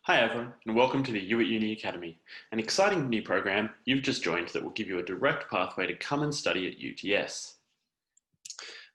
Hi everyone, and welcome to the Uni Academy, an exciting new program you've just joined that will give you a direct pathway to come and study at UTS.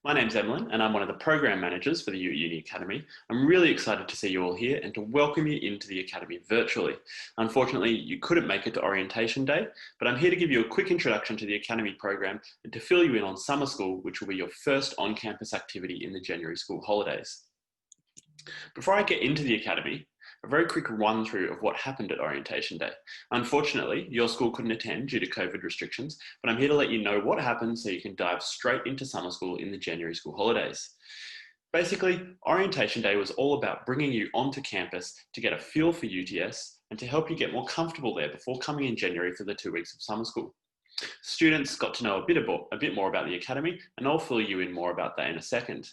My name's Emlyn, and I'm one of the program managers for the Uni Academy. I'm really excited to see you all here and to welcome you into the Academy virtually. Unfortunately, you couldn't make it to orientation day, but I'm here to give you a quick introduction to the Academy program and to fill you in on summer school, which will be your first on-campus activity in the January school holidays. Before I get into the Academy, a very quick run through of what happened at orientation day. Unfortunately, your school couldn't attend due to COVID restrictions, but I'm here to let you know what happened so you can dive straight into summer school in the January school holidays. Basically, orientation day was all about bringing you onto campus to get a feel for UTS and to help you get more comfortable there before coming in January for the 2 weeks of summer school. Students got to know a bit more about the Academy, and I'll fill you in more about that in a second.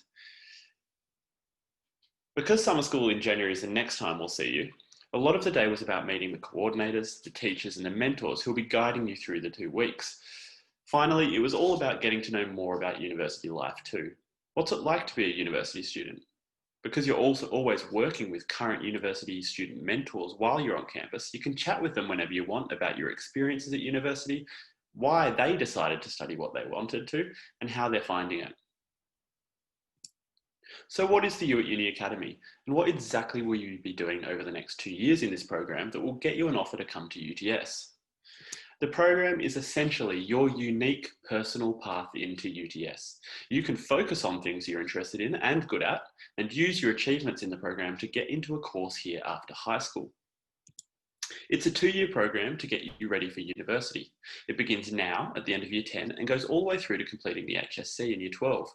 Because summer school in January is the next time we'll see you, a lot of the day was about meeting the coordinators, the teachers and the mentors who will be guiding you through the 2 weeks. Finally, it was all about getting to know more about university life too. What's it like to be a university student? Because you're also always working with current university student mentors while you're on campus, you can chat with them whenever you want about your experiences at university, why they decided to study what they wanted to, and how they're finding it. So what is the Uni Academy, and what exactly will you be doing over the next 2 years in this program that will get you an offer to come to UTS? The program is essentially your unique personal path into UTS. You can focus on things you're interested in and good at, and use your achievements in the program to get into a course here after high school. It's a 2-year program to get you ready for university. It begins now at the end of year 10 and goes all the way through to completing the HSC in year 12.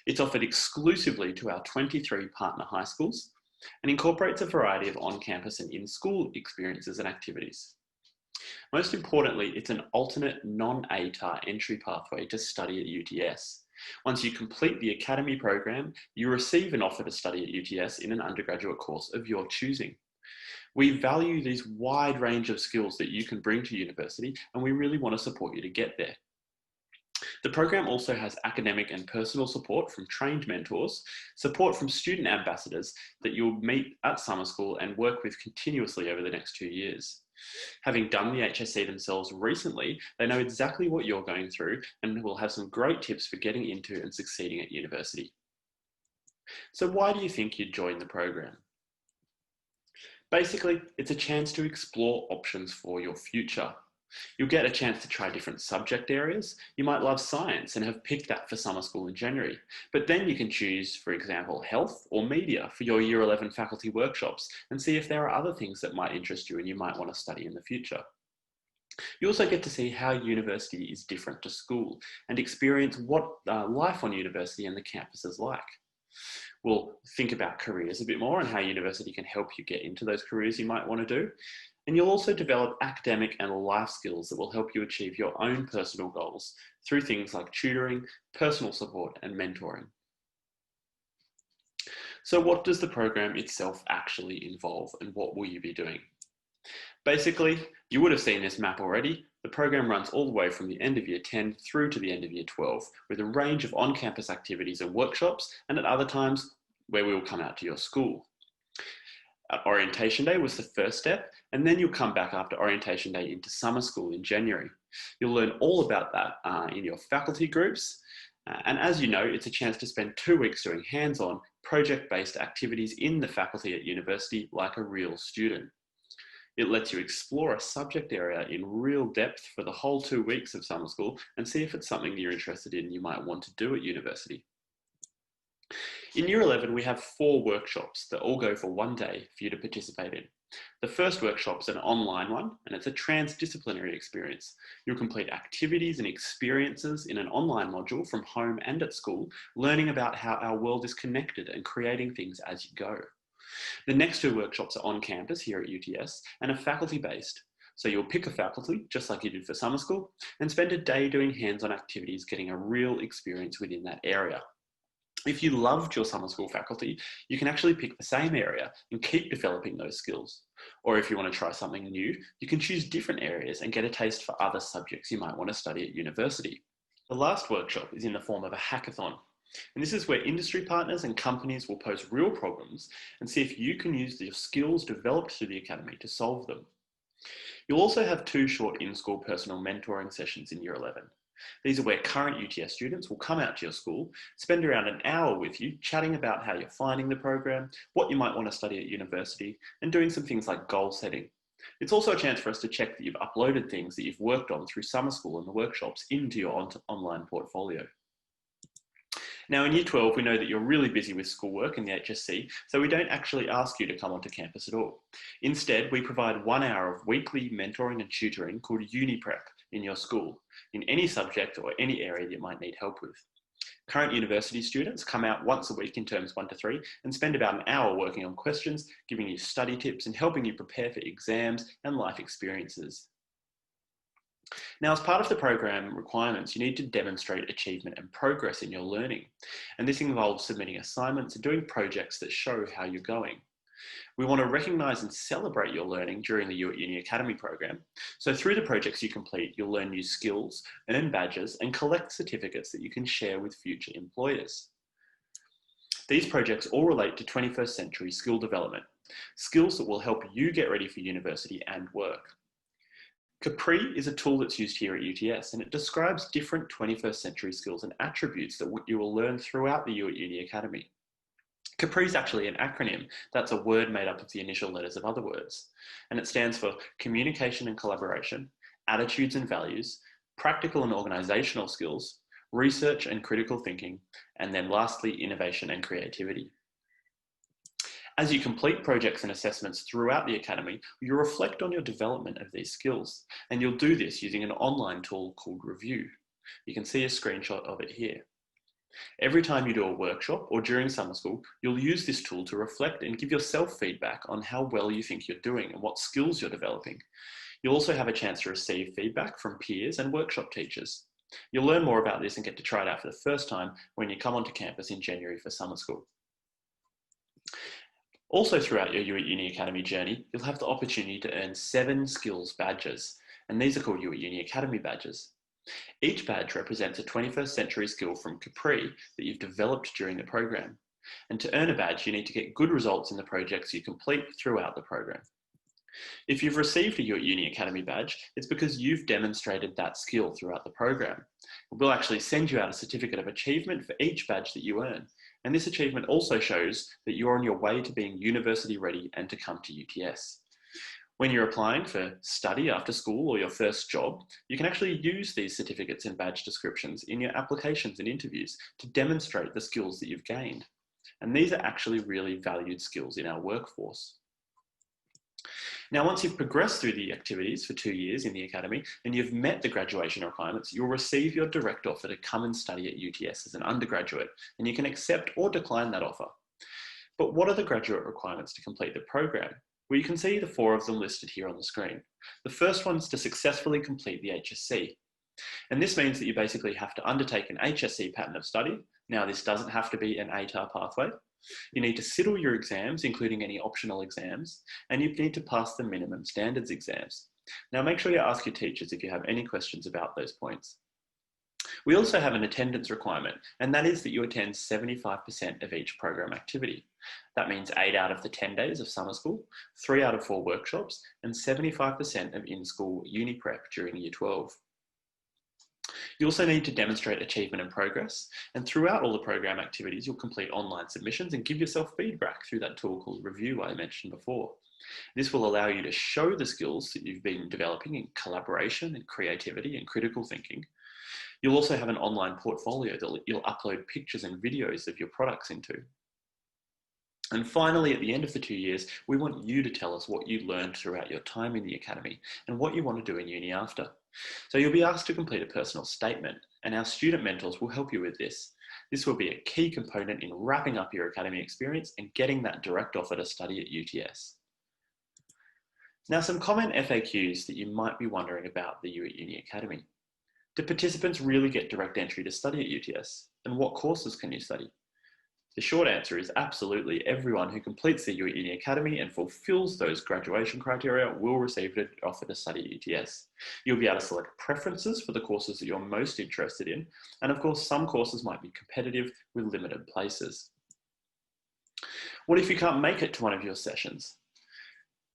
It's offered exclusively to our 23 partner high schools and incorporates a variety of on-campus and in-school experiences and activities. Most importantly, it's an alternate non-ATAR entry pathway to study at UTS. Once you complete the Academy program, you receive an offer to study at UTS in an undergraduate course of your choosing. We value these wide range of skills that you can bring to university, and we really want to support you to get there. The program also has academic and personal support from trained mentors, support from student ambassadors that you'll meet at summer school and work with continuously over the next 2 years. Having done the HSC themselves recently, they know exactly what you're going through and will have some great tips for getting into and succeeding at university. So why do you think you'd join the program? Basically, it's a chance to explore options for your future. You'll get a chance to try different subject areas. You might love science and have picked that for summer school in January, but then you can choose, for example, health or media for your year 11 faculty workshops and see if there are other things that might interest you and you might want to study in the future. You also get to see how university is different to school and experience what life on university and the campus is like. We'll think about careers a bit more and how university can help you get into those careers you might want to do. And you'll also develop academic and life skills that will help you achieve your own personal goals through things like tutoring, personal support, and mentoring. So what does the program itself actually involve, and what will you be doing? Basically, you would have seen this map already. The program runs all the way from the end of year 10 through to the end of year 12, with a range of on-campus activities and workshops, and at other times where we will come out to your school. Orientation day was the first step, and then you'll come back after orientation day into summer school in January. You'll learn all about that in your faculty groups, and as you know, it's a chance to spend 2 weeks doing hands-on, project-based activities in the faculty at university like a real student. It lets you explore a subject area in real depth for the whole 2 weeks of summer school and see if it's something you're interested in you might want to do at university. In year 11, we have 4 workshops that all go for 1 day for you to participate in. The first workshop is an online one, and it's a transdisciplinary experience. You'll complete activities and experiences in an online module from home and at school, learning about how our world is connected and creating things as you go. The next 2 workshops are on campus here at UTS and are faculty-based. So you'll pick a faculty, just like you did for summer school, and spend a day doing hands-on activities, getting a real experience within that area. If you loved your summer school faculty, you can actually pick the same area and keep developing those skills. Or if you want to try something new, you can choose different areas and get a taste for other subjects you might want to study at university. The last workshop is in the form of a hackathon. And this is where industry partners and companies will pose real problems and see if you can use the skills developed through the Academy to solve them. You'll also have 2 short in-school personal mentoring sessions in Year 11. These are where current UTS students will come out to your school, spend around an hour with you, chatting about how you're finding the program, what you might want to study at university, and doing some things like goal setting. It's also a chance for us to check that you've uploaded things that you've worked on through summer school and the workshops into your online portfolio. Now in Year 12, we know that you're really busy with schoolwork and the HSC, so we don't actually ask you to come onto campus at all. Instead, we provide 1 hour of weekly mentoring and tutoring called Uniprep in your school, in any subject or any area that you might need help with. Current university students come out once a week in terms 1 to 3 and spend about an hour working on questions, giving you study tips and helping you prepare for exams and life experiences. Now, as part of the program requirements, you need to demonstrate achievement and progress in your learning. And this involves submitting assignments and doing projects that show how you're going. We want to recognise and celebrate your learning during the Uni Academy program. So through the projects you complete, you'll learn new skills, earn badges, and collect certificates that you can share with future employers. These projects all relate to 21st century skill development, skills that will help you get ready for university and work. Capri is a tool that's used here at UTS, and it describes different 21st century skills and attributes that you will learn throughout the Uni Academy. Capri is actually an acronym that's a word made up of the initial letters of other words, and it stands for communication and collaboration, attitudes and values, practical and organisational skills, research and critical thinking, and then lastly, innovation and creativity. As you complete projects and assessments throughout the Academy, you'll reflect on your development of these skills, and you'll do this using an online tool called Review. You can see a screenshot of it here. Every time you do a workshop or during summer school, you'll use this tool to reflect and give yourself feedback on how well you think you're doing and what skills you're developing. You'll also have a chance to receive feedback from peers and workshop teachers. You'll learn more about this and get to try it out for the first time when you come onto campus in January for summer school. Also throughout your Uni Academy journey, you'll have the opportunity to earn 7 skills badges, and these are called Uni Academy badges. Each badge represents a 21st century skill from Capri that you've developed during the program. And to earn a badge, you need to get good results in the projects you complete throughout the program. If you've received a Uni Academy badge, it's because you've demonstrated that skill throughout the program. We'll actually send you out a certificate of achievement for each badge that you earn. And this achievement also shows that you're on your way to being university ready and to come to UTS. When you're applying for study after school or your first job, you can actually use these certificates and badge descriptions in your applications and interviews to demonstrate the skills that you've gained. And these are actually really valued skills in our workforce. Now, once you've progressed through the activities for 2 years in the Academy and you've met the graduation requirements, you'll receive your direct offer to come and study at UTS as an undergraduate, and you can accept or decline that offer. But what are the graduate requirements to complete the program? Well, you can see the 4 of them listed here on the screen. The first one is to successfully complete the HSC. And this means that you basically have to undertake an HSC pattern of study. Now, this doesn't have to be an ATAR pathway. You need to sit all your exams, including any optional exams, and you need to pass the minimum standards exams. Now, make sure you ask your teachers if you have any questions about those points. We also have an attendance requirement, and that is that you attend 75% of each program activity. That means 8 out of the 10 days of summer school, 3 out of 4 workshops, and 75% of in-school Uniprep during Year 12. You also need to demonstrate achievement and progress, and throughout all the program activities, you'll complete online submissions and give yourself feedback through that tool called Review I mentioned before. This will allow you to show the skills that you've been developing in collaboration and creativity and critical thinking. You'll also have an online portfolio that you'll upload pictures and videos of your products into. And finally, at the end of the 2 years, we want you to tell us what you learned throughout your time in the Academy and what you want to do in uni after. So you'll be asked to complete a personal statement, and our student mentors will help you with this. This will be a key component in wrapping up your Academy experience and getting that direct offer to study at UTS. Now, some common FAQs that you might be wondering about the Uni Academy. Do participants really get direct entry to study at UTS? And what courses can you study? The short answer is absolutely everyone who completes the Uni Academy and fulfills those graduation criteria will receive an offer to study at UTS. You'll be able to select preferences for the courses that you're most interested in, and of course some courses might be competitive with limited places. What if you can't make it to one of your sessions?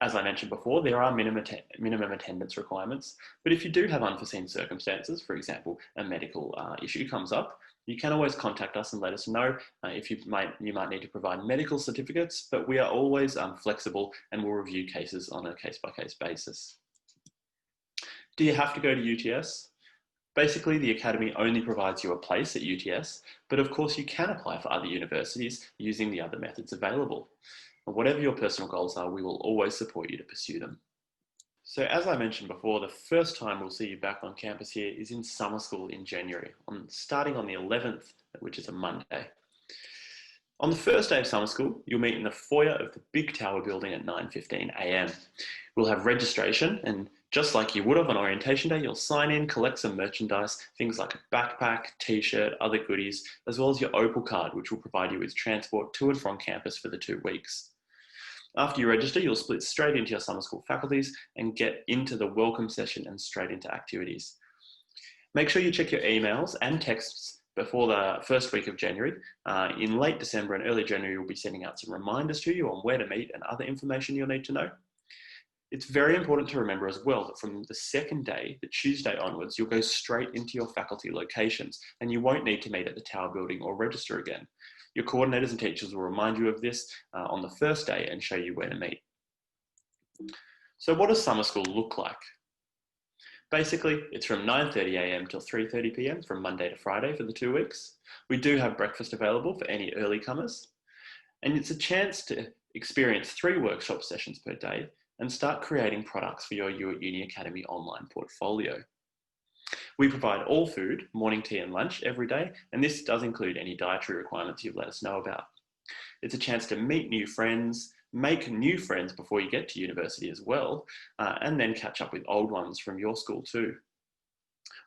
As I mentioned before, there are minimum attendance requirements, but if you do have unforeseen circumstances, for example, a medical issue comes up, you can always contact us and let us know if you might need to provide medical certificates, but we are always flexible and will review cases on a case-by-case basis. Do you have to go to UTS? Basically, the Academy only provides you a place at UTS, but of course you can apply for other universities using the other methods available. And whatever your personal goals are, we will always support you to pursue them. So as I mentioned before, the first time we'll see you back on campus here is in summer school in January, starting on the 11th, which is a Monday. On the first day of summer school, you'll meet in the foyer of the big tower building at 9:15 a.m. We'll have registration, and just like you would have on orientation day, you'll sign in, collect some merchandise, things like a backpack, t-shirt, other goodies, as well as your Opal card, which will provide you with transport to and from campus for the 2 weeks. After you register, you'll split straight into your summer school faculties and get into the welcome session and straight into activities. Make sure you check your emails and texts before the first week of January. In late December and early January, we'll be sending out some reminders to you on where to meet and other information you'll need to know. It's very important to remember as well that from the second day, the Tuesday onwards, you'll go straight into your faculty locations and you won't need to meet at the tower building or register again. Your coordinators and teachers will remind you of this on the first day and show you where to meet. So what does summer school look like? Basically, it's from 9:30 a.m. till 3:30 p.m. from Monday to Friday for the 2 weeks. We do have breakfast available for any early comers. And it's a chance to experience 3 workshop sessions per day and start creating products for your Uni Academy online portfolio. We provide all food, morning tea and lunch every day, and this does include any dietary requirements you've let us know about. It's a chance to meet new friends, make new friends before you get to university as well, and then catch up with old ones from your school too.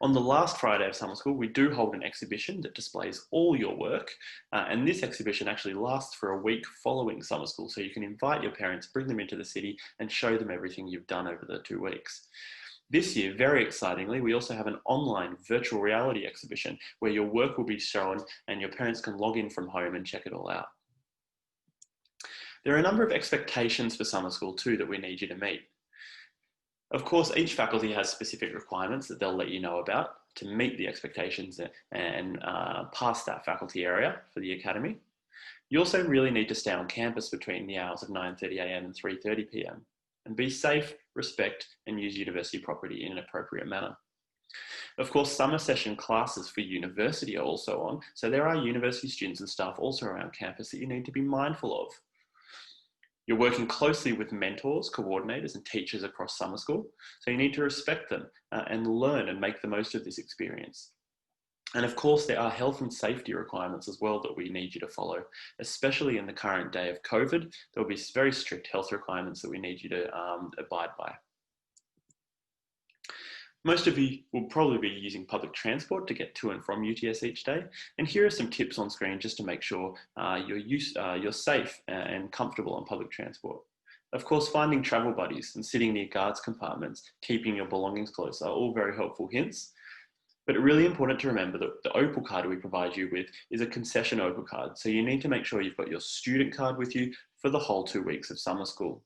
On the last Friday of summer school, we do hold an exhibition that displays all your work, and this exhibition actually lasts for a week following summer school, so you can invite your parents, bring them into the city, and show them everything you've done over the 2 weeks. This year, very excitingly, we also have an online virtual reality exhibition where your work will be shown and your parents can log in from home and check it all out. There are a number of expectations for summer school too that we need you to meet. Of course, each faculty has specific requirements that they'll let you know about to meet the expectations and pass that faculty area for the academy. You also really need to stay on campus between the hours of 9:30 a.m. and 3:30 p.m. and be safe, respect, and use university property in an appropriate manner. Of course, summer session classes for university are also on, so there are university students and staff also around campus that you need to be mindful of. You're working closely with mentors, coordinators, and teachers across summer school, so you need to respect them and learn and make the most of this experience. And of course, there are health and safety requirements as well that we need you to follow, especially in the current day of COVID. There will be very strict health requirements that we need you to abide by. Most of you will probably be using public transport to get to and from UTS each day. And here are some tips on screen just to make sure you're safe and comfortable on public transport. Of course, finding travel buddies and sitting near guards compartments, keeping your belongings close are all very helpful hints. But it's really important to remember that the Opal card we provide you with is a concession Opal card. So you need to make sure you've got your student card with you for the whole 2 weeks of summer school.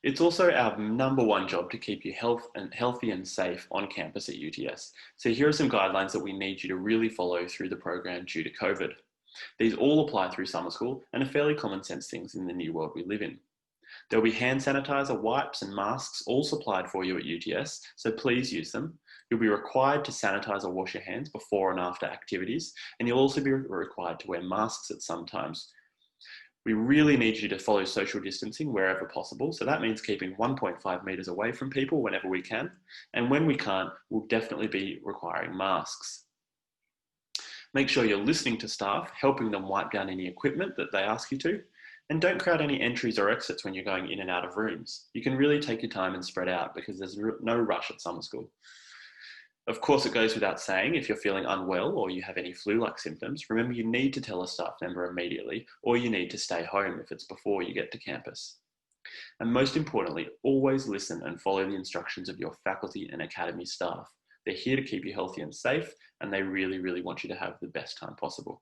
It's also our #1 job to keep you healthy and safe on campus at UTS. So here are some guidelines that we need you to really follow through the program due to COVID. These all apply through summer school and are fairly common sense things in the new world we live in. There'll be hand sanitizer, wipes and masks all supplied for you at UTS, so please use them. You'll be required to sanitize or wash your hands before and after activities, and you'll also be required to wear masks at some times. We really need you to follow social distancing wherever possible, so that means keeping 1.5 meters away from people whenever we can, and when we can't, we'll definitely be requiring masks. Make sure you're listening to staff, helping them wipe down any equipment that they ask you to, and don't crowd any entries or exits when you're going in and out of rooms. You can really take your time and spread out because there's no rush at summer school. Of course, it goes without saying, if you're feeling unwell or you have any flu-like symptoms, remember you need to tell a staff member immediately, or you need to stay home if it's before you get to campus. And most importantly, always listen and follow the instructions of your faculty and academy staff. They're here to keep you healthy and safe, and they really, really want you to have the best time possible.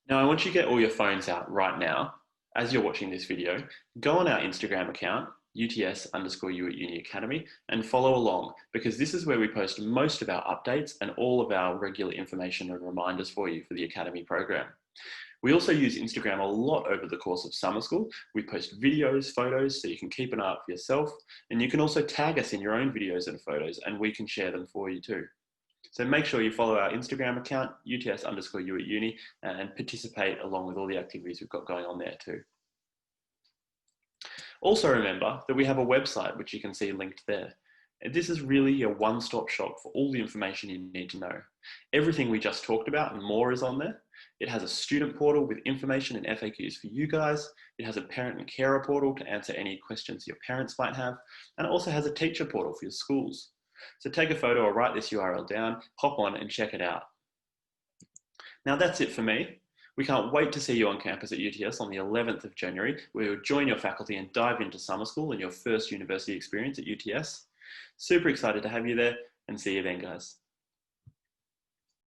Now, I want you to get all your phones out right now. As you're watching this video, go on our Instagram account, UTS_U at Uni Academy, and follow along, because this is where we post most of our updates and all of our regular information and reminders for you for the Academy program. We also use Instagram a lot over the course of summer school. We post videos, photos, so you can keep an eye out for yourself, and you can also tag us in your own videos and photos, and we can share them for you too. So make sure you follow our Instagram account, UTS_U at Uni, and participate along with all the activities we've got going on there too. Also remember that we have a website which you can see linked there. And this is really a one-stop shop for all the information you need to know. Everything we just talked about and more is on there. It has a student portal with information and FAQs for you guys. It has a parent and carer portal to answer any questions your parents might have. And it also has a teacher portal for your schools. So take a photo or write this URL down, hop on and check it out. Now that's it for me. We can't wait to see you on campus at UTS on the 11th of January, where you'll join your faculty and dive into summer school and your first university experience at UTS. Super excited to have you there, and see you then, guys.